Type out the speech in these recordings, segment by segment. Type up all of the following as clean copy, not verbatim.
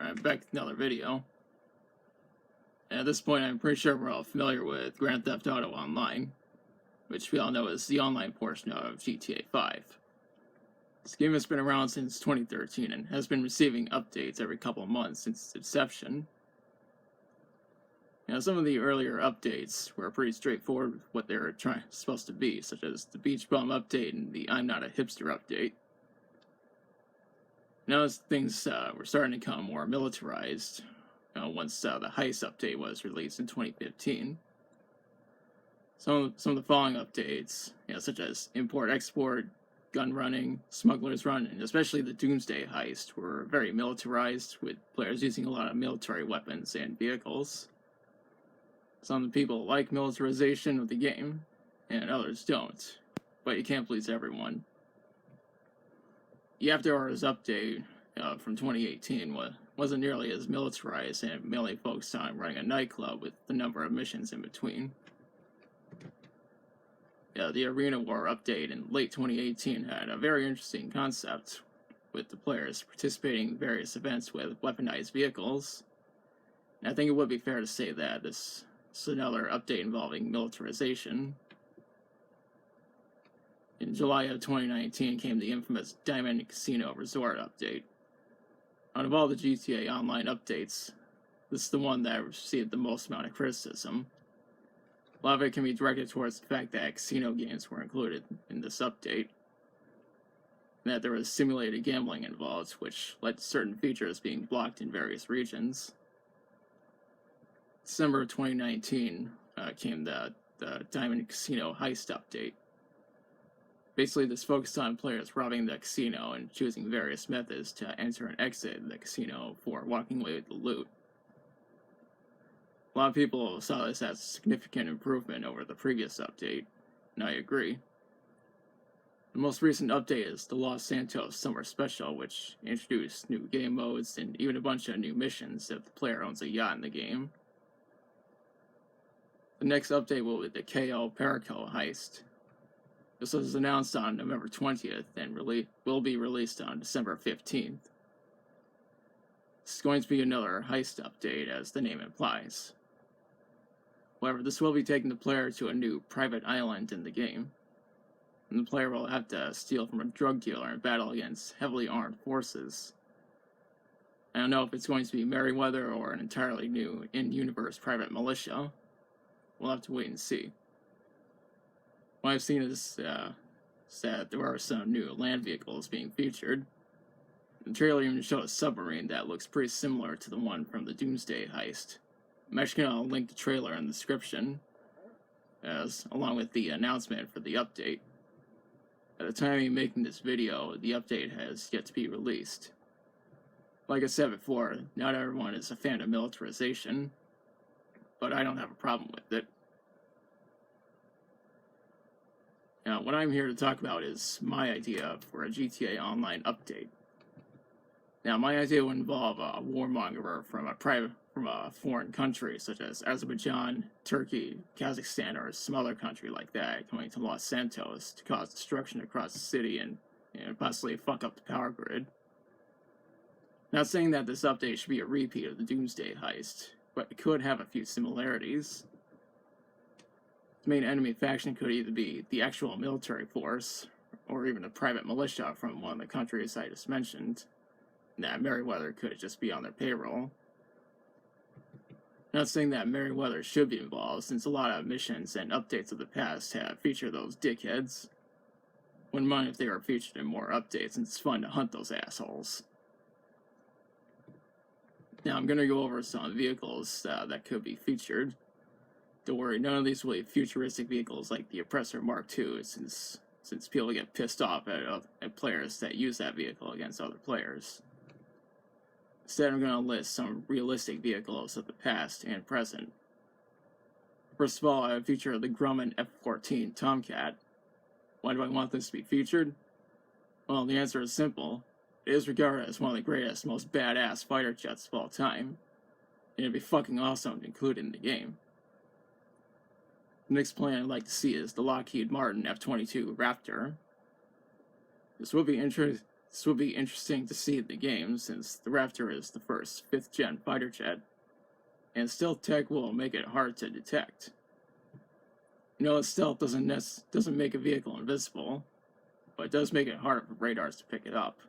I'm back with another video. And at this point, I'm pretty sure we're all familiar with Grand Theft Auto Online, which we all know is the online portion of GTA 5. This game has been around since 2013 and has been receiving updates every couple of months since its inception. Now, some of the earlier updates were pretty straightforward with what they were supposed to be, such as the Beach Bum update and the I'm Not a Hipster update. Now, as things were starting to become more militarized, once the Heist update was released in 2015, some of the following updates, such as Import-Export, Gun Running, Smuggler's Run, and especially the Doomsday Heist, were very militarized, with players using a lot of military weapons and vehicles. Some people like militarization of the game, and others don't, but you can't please everyone. The After Hours update from 2018 wasn't nearly as militarized and mainly focused on running a nightclub with the number of missions in between. The Arena War update in late 2018 had a very interesting concept, with the players participating in various events with weaponized vehicles. And I think it would be fair to say that this is another update involving militarization. In July of 2019 came the infamous Diamond Casino Resort update. Out of all the GTA Online updates, this is the one that received the most amount of criticism. A lot of it can be directed towards the fact that casino games were included in this update, and that there was simulated gambling involved, which led to certain features being blocked in various regions. December of 2019 came the Diamond Casino Heist update. Basically, this focused on players robbing the casino and choosing various methods to enter and exit the casino for walking away with the loot. A lot of people saw this as a significant improvement over the previous update, and I agree. The most recent update is the Los Santos Summer Special, which introduced new game modes and even a bunch of new missions if the player owns a yacht in the game. The next update will be the KO Perico Heist. This was announced on November 20th and will be released on December 15th. This is going to be another heist update, as the name implies. However, this will be taking the player to a new private island in the game, and the player will have to steal from a drug dealer and battle against heavily armed forces. I don't know if it's going to be Merryweather or an entirely new in-universe private militia. We'll have to wait and see. What I've seen is that there are some new land vehicles being featured. The trailer even showed a submarine that looks pretty similar to the one from the Doomsday Heist. I'm actually going to link the trailer in the description, along with the announcement for the update. At the time of making this video, the update has yet to be released. Like I said before, not everyone is a fan of militarization, but I don't have a problem with it. Now, what I'm here to talk about is my idea for a GTA Online update. Now, my idea would involve a warmonger from a foreign country, such as Azerbaijan, Turkey, Kazakhstan, or some other country like that, coming to Los Santos to cause destruction across the city and possibly fuck up the power grid. Not saying that this update should be a repeat of the Doomsday Heist, but it could have a few similarities. The main enemy faction could either be the actual military force, or even a private militia from one of the countries I just mentioned. That Merryweather could just be on their payroll. Not saying that Merryweather should be involved, since a lot of missions and updates of the past have featured those dickheads. Wouldn't mind if they were featured in more updates, since it's fun to hunt those assholes. Now I'm going to go over some vehicles that could be featured. Don't worry, none of these will be futuristic vehicles like the Oppressor Mark II, since people get pissed off at players that use that vehicle against other players. Instead, I'm going to list some realistic vehicles of the past and present. First of all, I feature the Grumman F-14 Tomcat. Why do I want this to be featured? Well, the answer is simple. It is regarded as one of the greatest, most badass fighter jets of all time, and it'd be fucking awesome to include in the game. The next plane I'd like to see is the Lockheed Martin F-22 Raptor. This would be This would be interesting to see in the game, since the Raptor is the first 5th-gen fighter jet, and stealth tech will make it hard to detect. Stealth doesn't make a vehicle invisible, but it does make it harder for radars to pick it up.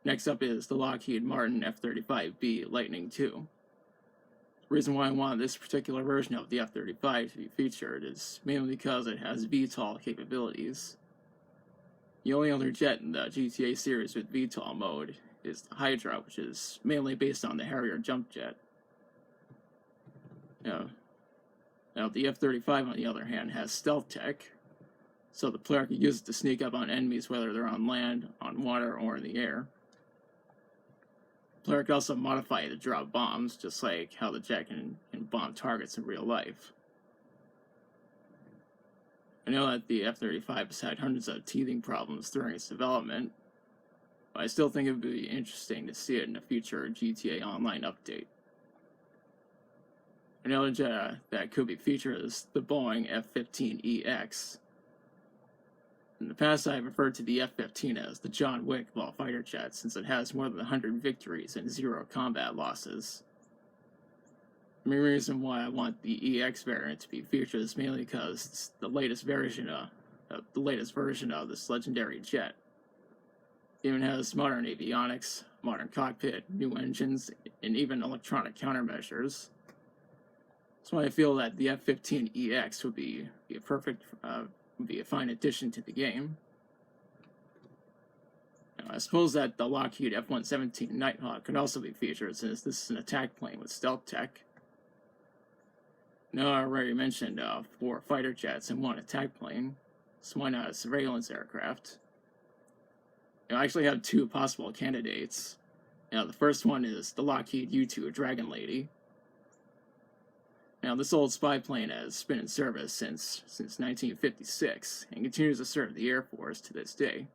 Next up is the Lockheed Martin F-35B Lightning II. The reason why I want this particular version of the F-35 to be featured is mainly because it has VTOL capabilities. The only other jet in the GTA series with VTOL mode is the Hydra, which is mainly based on the Harrier jump jet. Now the F-35, on the other hand, has stealth tech, so the player can use it to sneak up on enemies whether they're on land, on water, or in the air. The player can also modify it to drop bombs, just like how the jet can bomb targets in real life. I know that the F-35 has had hundreds of teething problems during its development, but I still think it would be interesting to see it in a future GTA Online update. Another jet that could be featured is the Boeing F-15EX. In the past, I've referred to the F-15 as the John Wick of all fighter jets, since it has more than 100 victories and 0 combat losses. The main reason why I want the EX variant to be featured is mainly because it's the latest version of this legendary jet. It even has modern avionics, modern cockpit, new engines, and even electronic countermeasures. So I feel that the F-15EX would be a fine addition to the game. Now, I suppose that the Lockheed F-117 Nighthawk could also be featured, since this is an attack plane with stealth tech. Now, I already mentioned 4 fighter jets and 1 attack plane, so why not a surveillance aircraft? I actually have 2 possible candidates. The first one is the Lockheed U-2 Dragon Lady. Now, this old spy plane has been in service since 1956 and continues to serve the Air Force to this day.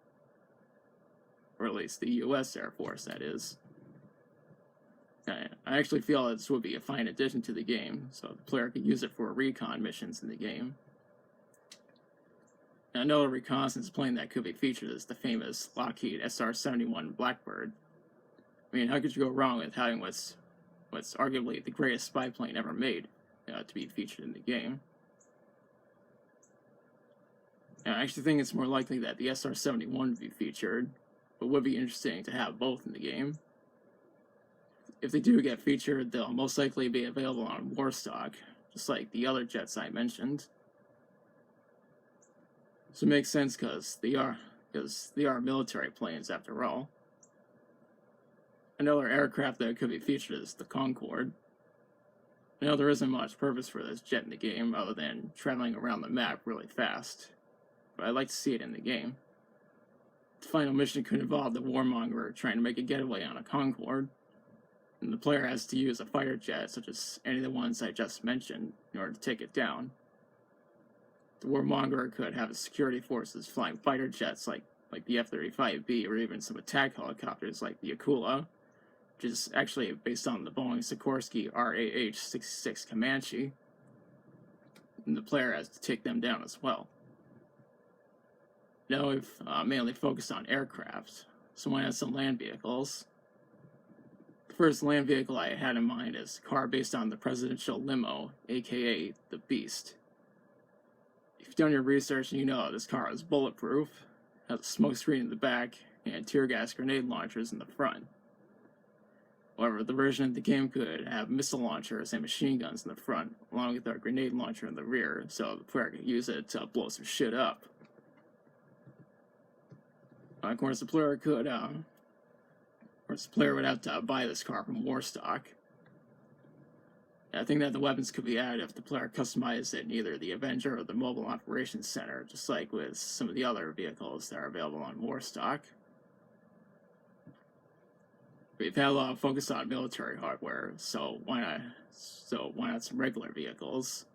Or at least the U.S. Air Force, that is. I actually feel that this would be a fine addition to the game, so the player could use it for recon missions in the game. Now, another reconnaissance plane that could be featured is the famous Lockheed SR-71 Blackbird. I mean, how could you go wrong with having what's arguably the greatest spy plane ever made to be featured in the game? Now, I actually think it's more likely that the SR-71 would be featured, but would be interesting to have both in the game. If they do get featured, they'll most likely be available on Warstock, just like the other jets I mentioned. So it makes sense because they are military planes after all. Another aircraft that could be featured is the Concorde. I know there isn't much purpose for this jet in the game other than traveling around the map really fast, but I'd like to see it in the game. The final mission could involve the Warmonger trying to make a getaway on a Concorde, and the player has to use a fighter jet such as any of the ones I just mentioned in order to take it down. The Warmonger could have its security forces flying fighter jets like the F-35B, or even some attack helicopters like the Akula, which is actually based on the Boeing Sikorsky RAH-66 Comanche, and the player has to take them down as well. Now we've mainly focused on aircraft, so why not some land vehicles? The first land vehicle I had in mind is a car based on the presidential limo, aka the Beast. If you've done your research and you know this car is bulletproof, has a smoke screen in the back, and tear gas grenade launchers in the front. However, the version of the game could have missile launchers and machine guns in the front, along with a grenade launcher in the rear, so the player could use it to blow some shit up. Of course, the player would have to buy this car from Warstock. I think that the weapons could be added if the player customized it in either the Avenger or the Mobile Operations Center, just like with some of the other vehicles that are available on Warstock. We've had a lot of focus on military hardware, so why not some regular vehicles?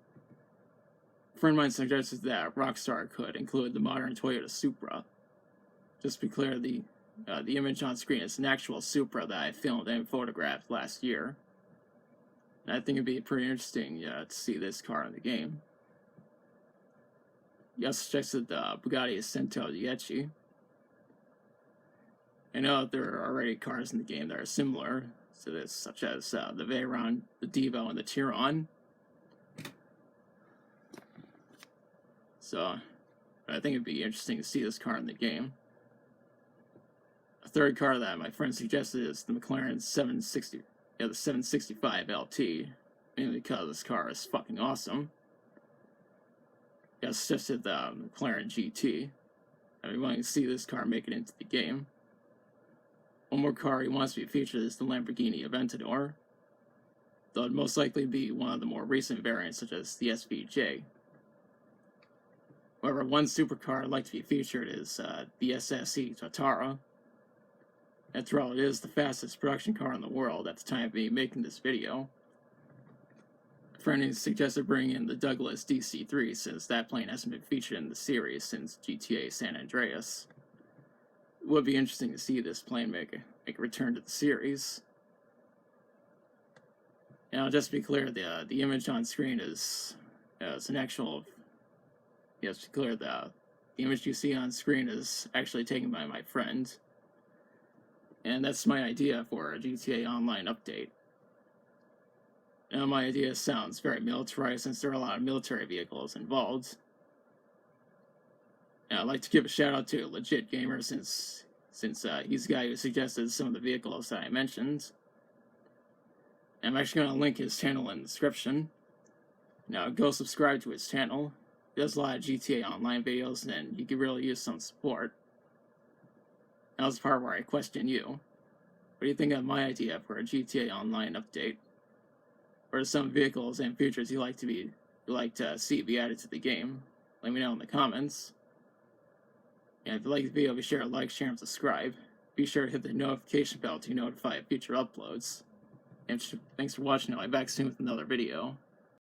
A friend of mine suggested that Rockstar could include the modern Toyota Supra. Just to be clear, the image on screen is an actual Supra that I filmed and photographed last year. And I think it'd be pretty interesting to see this car in the game. He also suggested the Bugatti Ascento Dieci. I know that there are already cars in the game that are similar to this, such as the Veyron, the Devo, and the Tyrrell. So I think it'd be interesting to see this car in the game. A third car that my friend suggested is the McLaren 760, the 765 LT, mainly because this car is fucking awesome. He has suggested the McLaren GT. I'd be willing to see this car make it into the game. One more car he wants to be featured is the Lamborghini Aventador, though it'd most likely be one of the more recent variants, such as the SVJ. However, one supercar I'd like to be featured is the SSE Tatara. After all, it is the fastest production car in the world at the time of me making this video. A friend has suggested bringing in the Douglas DC-3, since that plane hasn't been featured in the series since GTA San Andreas. It would be interesting to see this plane make a return to the series. Now, just to be clear, the image on screen is an actual. Yes, to be clear, the image you see on screen is actually taken by my friend, and that's my idea for a GTA Online update. Now, my idea sounds very militarized since there are a lot of military vehicles involved. And I'd like to give a shout out to Legit Gamer since he's the guy who suggested some of the vehicles that I mentioned. And I'm actually going to link his channel in the description. Now, go subscribe to his channel. He does a lot of GTA Online videos, and you could really use some support. That was the part where I question you. What do you think of my idea for a GTA Online update? Or some vehicles and features you'd like to see be added to the game? Let me know in the comments. And if you like the video, be sure to like, share, and subscribe. Be sure to hit the notification bell to be notified of future uploads. And thanks for watching. I'll be back soon with another video.